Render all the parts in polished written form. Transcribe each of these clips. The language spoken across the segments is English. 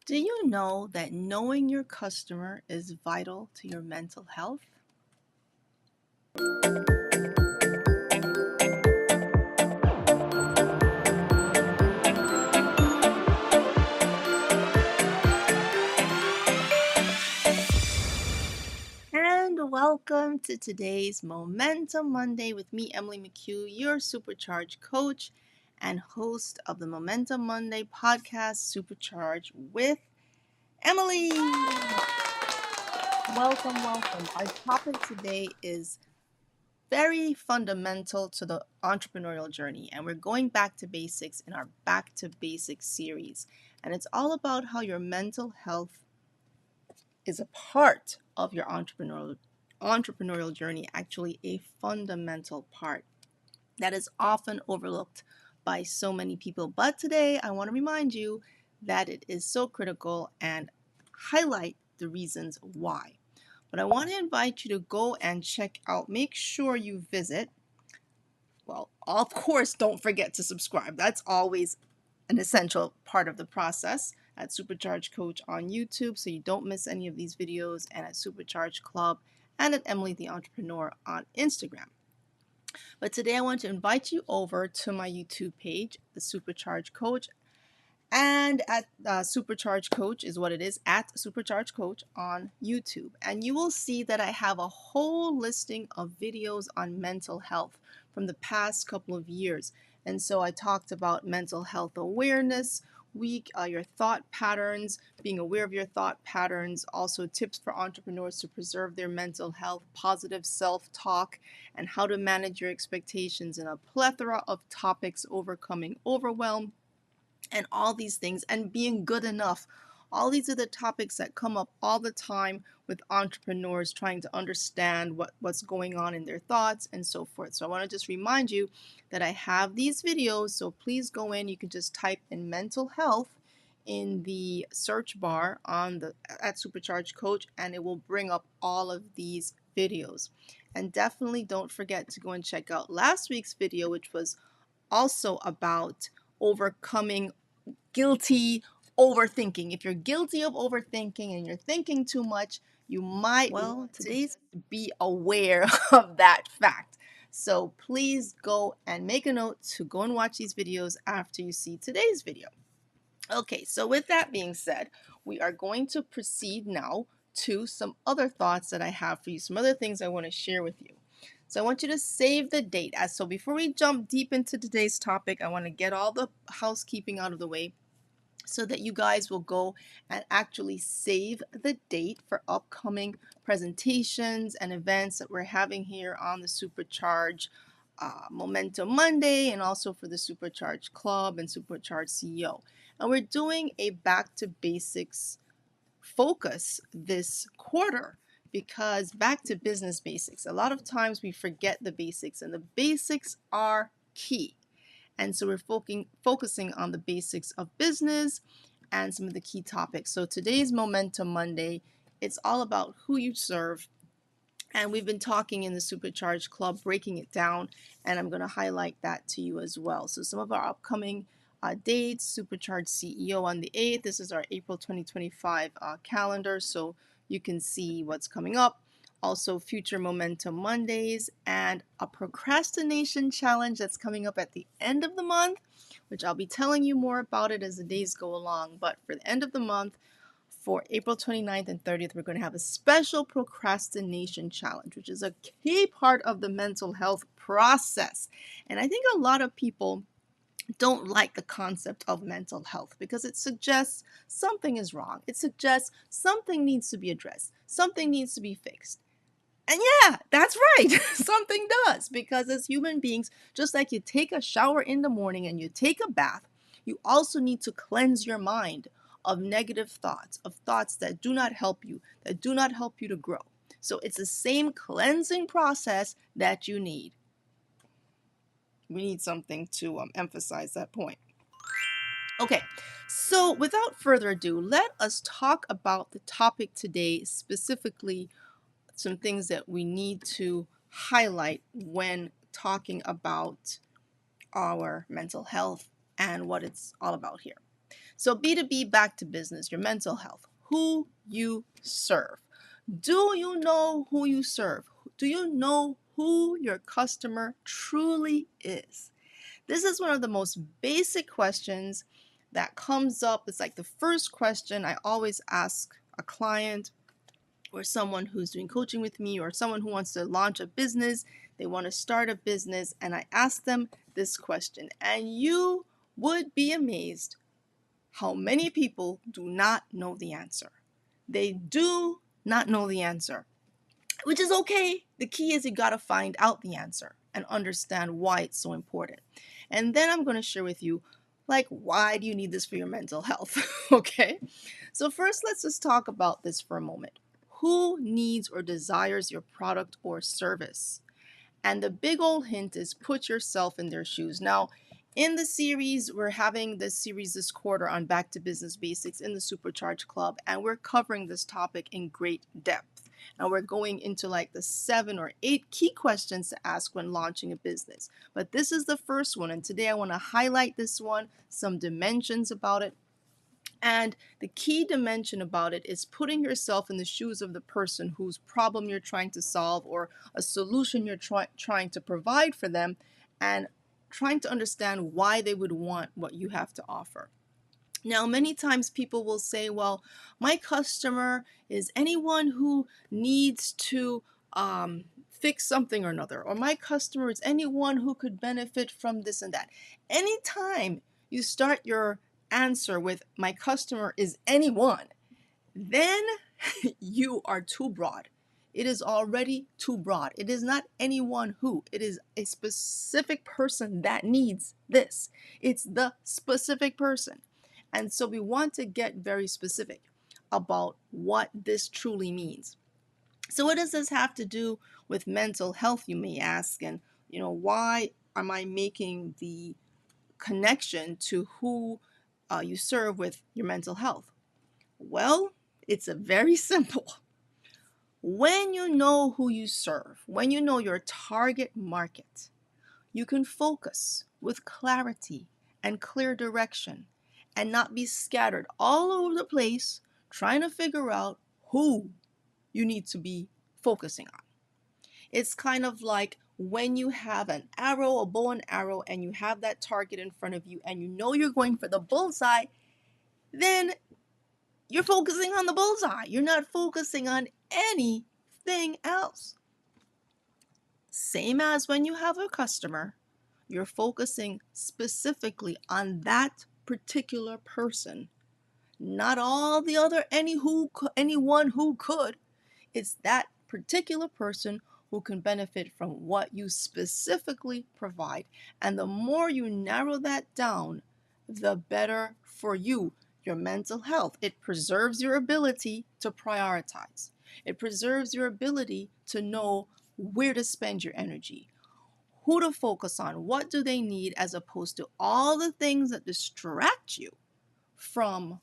Do you know that knowing your customer is vital to your mental health? And welcome to today's Momentum Monday with me, Emily McHugh, your supercharged coach and host of the Momentum Monday podcast, Supercharged with Emily. Welcome. Our topic today is very fundamental to the entrepreneurial journey, and we're going back to basics in our Back to Basics series. And it's all about how your mental health is a part of your entrepreneurial journey, actually a fundamental part that is often overlooked by so many people. But today I want to remind you that it is so critical and highlight the reasons why. But I want to invite you to go and check out, make sure you visit. Well, of course, don't forget to subscribe. That's always an essential part of the process at Supercharged Coach on YouTube so you don't miss any of these videos, and at Supercharged Club and at Emily the Entrepreneur on Instagram. But today I want to invite you over to my YouTube page, the Supercharged Coach, and at Supercharged Coach is what it is, at Supercharged Coach on YouTube. And you will see that I have a whole listing of videos on mental health from the past couple of years. And so I talked about mental health awareness week, your thought patterns, being aware of your thought patterns, also tips for entrepreneurs to preserve their mental health, positive self-talk, and how to manage your expectations, and a plethora of topics, overcoming overwhelm, and all these things, and being good enough. All these are the topics that come up all the time with entrepreneurs trying to understand what's going on in their thoughts and so forth. So I want to just remind you that I have these videos, so please go in. You can just type in mental health in the search bar at Supercharged Coach, and it will bring up all of these videos. And definitely don't forget to go and check out last week's video, which was also about overcoming guilty overthinking. If you're guilty of overthinking and you're thinking too much, you might want to be aware of that fact. So please go and make a note to go and watch these videos after you see today's video. Okay, so with that being said, we are going to proceed now to some other thoughts that I have for you, some other things I want to share with you. So I want you to save the date. So before we jump deep into today's topic, I want to get all the housekeeping out of the way so that you guys will go and actually save the date for upcoming presentations and events that we're having here on the Supercharge Momentum Monday, and also for the Supercharge Club and Supercharge CEO. And we're doing a back to basics focus this quarter, because back to business basics. A lot of times we forget the basics, and the basics are key. And so we're focusing on the basics of business and some of the key topics. So today's Momentum Monday, it's all about who you serve. And we've been talking in the Supercharged Club, breaking it down, and I'm going to highlight that to you as well. So some of our upcoming dates: Supercharged CEO on the 8th. This is our April 2025 calendar, so you can see what's coming up. Also, future Momentum Mondays and a procrastination challenge that's coming up at the end of the month, which I'll be telling you more about it as the days go along. But for the end of the month, for April 29th and 30th, we're going to have a special procrastination challenge, which is a key part of the mental health process. And I think a lot of people don't like the concept of mental health because it suggests something is wrong. It suggests something needs to be addressed, something needs to be fixed. And yeah, that's right. Something does. Because as human beings, just like you take a shower in the morning and you take a bath, you also need to cleanse your mind of negative thoughts, of thoughts that do not help you, to grow. So it's the same cleansing process that you need. We need something to emphasize that point. Okay, so without further ado, let us talk about the topic today, specifically some things that we need to highlight when talking about our mental health and what it's all about here. So B2B, back to business, your mental health, who you serve. Do you know who you serve? Do you know who your customer truly is? This is one of the most basic questions that comes up. It's like the first question I always ask a client or someone who's doing coaching with me or someone who wants to launch a business, they want to start a business, and I ask them this question. And you would be amazed how many people do not know the answer. They do not know the answer, which is okay. The key is you got to find out the answer and understand why it's so important. And then I'm going to share with you, like, why do you need this for your mental health? Okay. So, first, let's just talk about this for a moment. Who needs or desires your product or service? And the big old hint is put yourself in their shoes. Now, in the series, we're having this series this quarter on Back to Business Basics in the Supercharge Club, and we're covering this topic in great depth. And we're going into like the 7 or 8 key questions to ask when launching a business. But this is the first one, and today I want to highlight this one, some dimensions about it. And the key dimension about it is putting yourself in the shoes of the person whose problem you're trying to solve or a solution you're trying to provide for them, and trying to understand why they would want what you have to offer. Now, many times people will say, well, my customer is anyone who needs to fix something or another, or my customer is anyone who could benefit from this and that. Anytime you start your answer with my customer is anyone, then you are too broad. It is already too broad. It is not anyone who, it is a specific person that needs this. It's the specific person. And so we want to get very specific about what this truly means. So what does this have to do with mental health, you may ask? And, why am I making the connection to who you serve with your mental health? Well, it's a very simple. When you know who you serve, when you know your target market, you can focus with clarity and clear direction and not be scattered all over the place trying to figure out who you need to be focusing on. It's kind of like when you have an arrow, a bow and arrow, and you have that target in front of you and you know you're going for the bullseye, then you're focusing on the bullseye. You're not focusing on anything else. Same as when you have a customer, you're focusing specifically on that particular person, not all the other anyone who could. It's that particular person who can benefit from what you specifically provide. And the more you narrow that down, the better for you, your mental health. It preserves your ability to prioritize. It preserves your ability to know where to spend your energy, who to focus on, what do they need, as opposed to all the things that distract you from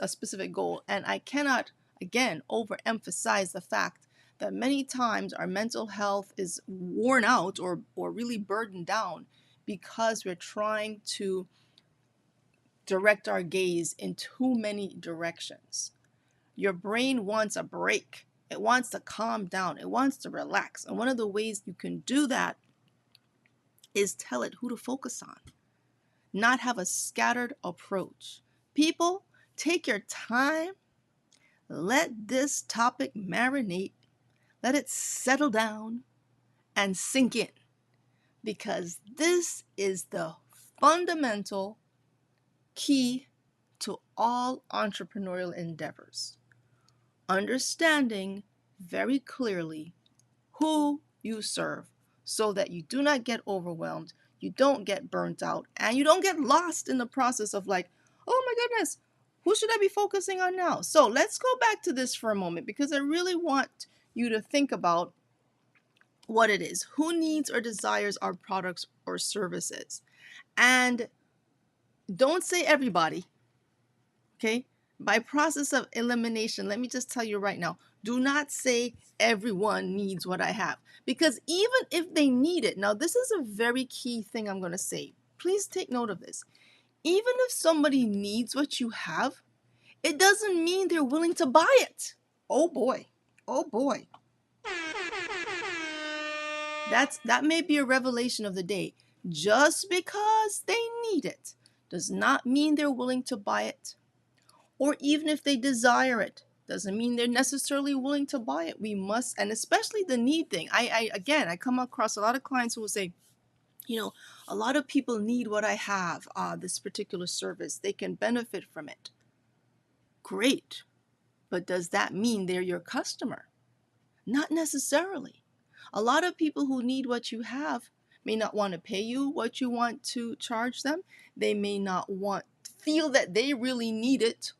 a specific goal. And I cannot, again, overemphasize the fact that many times our mental health is worn out or really burdened down because we're trying to direct our gaze in too many directions. Your brain wants a break. It wants to calm down. It wants to relax. And one of the ways you can do that is tell it who to focus on, not have a scattered approach. People, take your time. Let this topic marinate. Let it settle down and sink in, because this is the fundamental key to all entrepreneurial endeavors. Understanding very clearly who you serve so that you do not get overwhelmed, you don't get burnt out, and you don't get lost in the process of like, oh my goodness, who should I be focusing on now? So let's go back to this for a moment, because I really want you to think about what it is. Who needs or desires our products or services? And don't say everybody, okay? By process of elimination, let me just tell you right now, do not say everyone needs what I have. Because even if they need it, now this is a very key thing I'm going to say. Please take note of this. Even if somebody needs what you have, it doesn't mean they're willing to buy it. Oh boy. Oh boy. That may be a revelation of the day. Just because they need it does not mean they're willing to buy it. Or even if they desire it, doesn't mean they're necessarily willing to buy it. We must, and especially the need thing. I come across a lot of clients who will say, a lot of people need what I have, this particular service. They can benefit from it. Great. But does that mean they're your customer? Not necessarily. A lot of people who need what you have may not want to pay you what you want to charge them. They may not feel that they really need it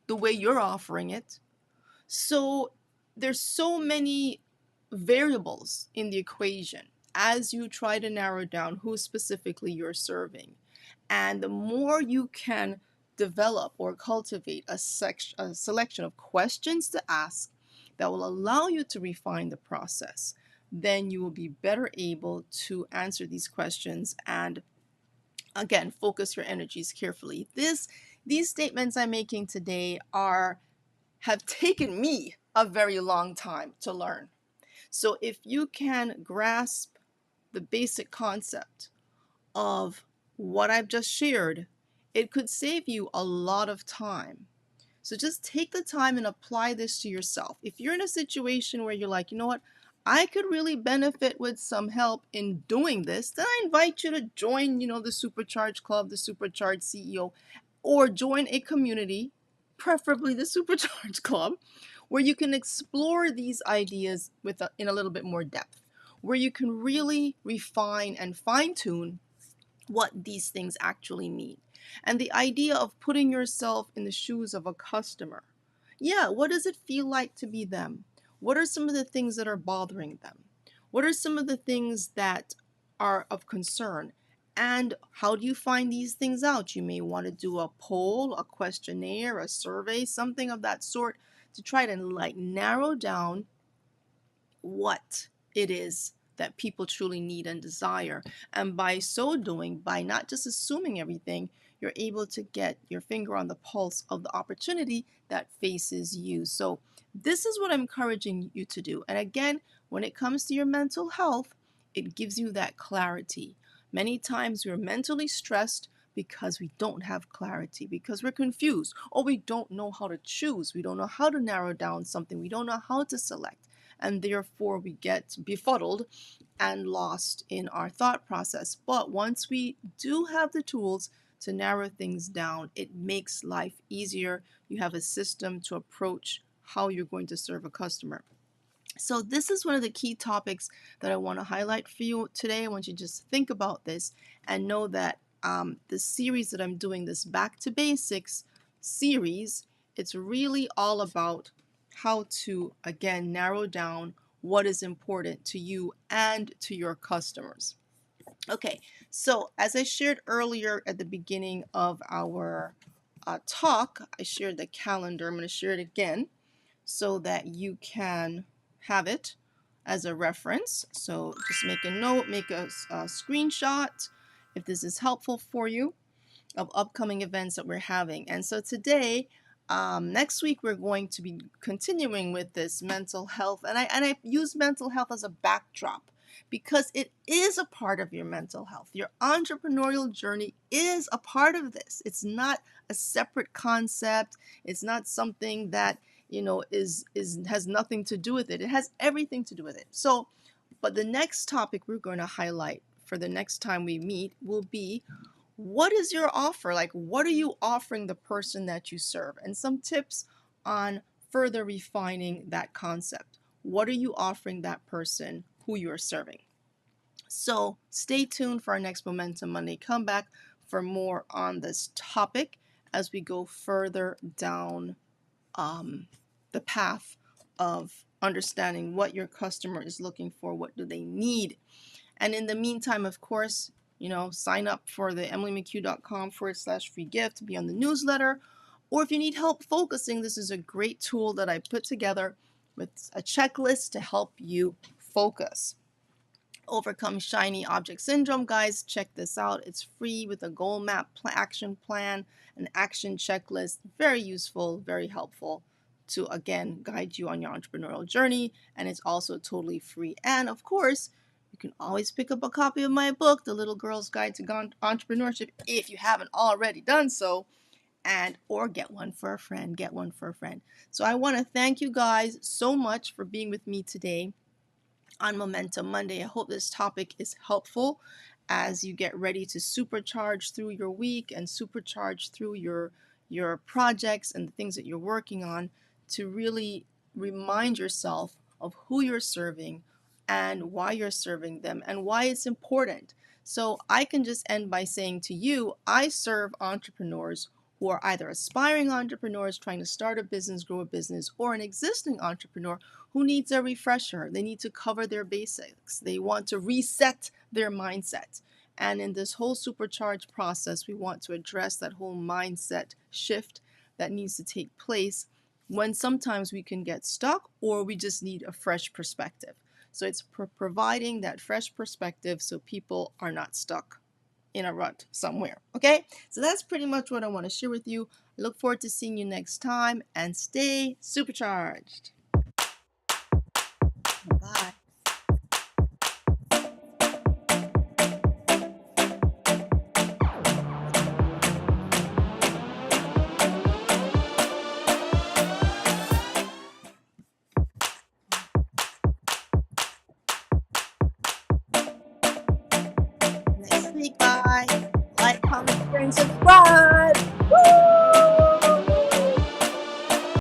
the way you're offering it. So there's so many variables in the equation as you try to narrow down who specifically you're serving. And the more you can develop or cultivate a selection of questions to ask that will allow you to refine the process, then you will be better able to answer these questions and, again, focus your energies carefully. These statements I'm making today have taken me a very long time to learn. So if you can grasp the basic concept of what I've just shared, it could save you a lot of time. So just take the time and apply this to yourself. If you're in a situation where you're like, you know what, I could really benefit with some help in doing this, then I invite you to join, the Supercharge Club, the Supercharge CEO, or join a community, preferably the Supercharge Club, where you can explore these ideas in a little bit more depth, where you can really refine and fine-tune what these things actually mean. And the idea of putting yourself in the shoes of a customer. Yeah, what does it feel like to be them? What are some of the things that are bothering them? What are some of the things that are of concern? And how do you find these things out? You may want to do a poll, a questionnaire, a survey, something of that sort to try to narrow down what it is that people truly need and desire. And by so doing, by not just assuming everything, you're able to get your finger on the pulse of the opportunity that faces you. So this is what I'm encouraging you to do. And again, when it comes to your mental health, it gives you that clarity. Many times we're mentally stressed because we don't have clarity, because we're confused, or we don't know how to choose. We don't know how to narrow down something. We don't know how to select. And therefore we get befuddled and lost in our thought process. But once we do have the tools to narrow things down, it makes life easier. You have a system to approach how you're going to serve a customer. So this is one of the key topics that I want to highlight for you today. I want you to just think about this and know that the series that I'm doing, this Back to Basics series, it's really all about how to, again, narrow down what is important to you and to your customers. Okay, so as I shared earlier at the beginning of our talk, I shared the calendar. I'm going to share it again so that you can have it as a reference. So just make a note, make a screenshot if this is helpful for you, of upcoming events that we're having. And so today, next week, we're going to be continuing with this mental health. And I use mental health as a backdrop because it is a part of your mental health. Your entrepreneurial journey is a part of this. It's not a separate concept. It's not something that has nothing to do with it. It has everything to do with it. So, but the next topic we're going to highlight for the next time we meet will be, what is your offer? Like, what are you offering the person that you serve? And some tips on further refining that concept. What are you offering that person who you are serving? So stay tuned for our next Momentum Monday. Come back for more on this topic as we go further down the path of understanding what your customer is looking for, what do they need. And in the meantime, of course, sign up for the emilymchugh.com/free gift to be on the newsletter. Or if you need help focusing, this is a great tool that I put together with a checklist to help you focus. Overcome shiny object syndrome, guys. Check this out. It's free with a goal map, action plan, an action checklist. Very useful, very helpful to again guide you on your entrepreneurial journey. And it's also totally free. And of course, you can always pick up a copy of my book, The Little Girl's Guide to Entrepreneurship, if you haven't already done so, and or get one for a friend. Get one for a friend. So I want to thank you guys so much for being with me today on Momentum Monday. I hope this topic is helpful as you get ready to supercharge through your week and supercharge through your projects and the things that you're working on, to really remind yourself of who you're serving and why you're serving them and why it's important. So I can just end by saying to you, I serve entrepreneurs who are either aspiring entrepreneurs trying to start a business, grow a business, or an existing entrepreneur who needs a refresher. They need to cover their basics. They want to reset their mindset. And in this whole supercharged process, we want to address that whole mindset shift that needs to take place when sometimes we can get stuck or we just need a fresh perspective. So it's providing that fresh perspective so people are not stuck in a rut somewhere. Okay, so that's pretty much what I want to share with you. I look forward to seeing you next time, and stay supercharged. Bye. Next week. Bye. Like, comment, share, and subscribe.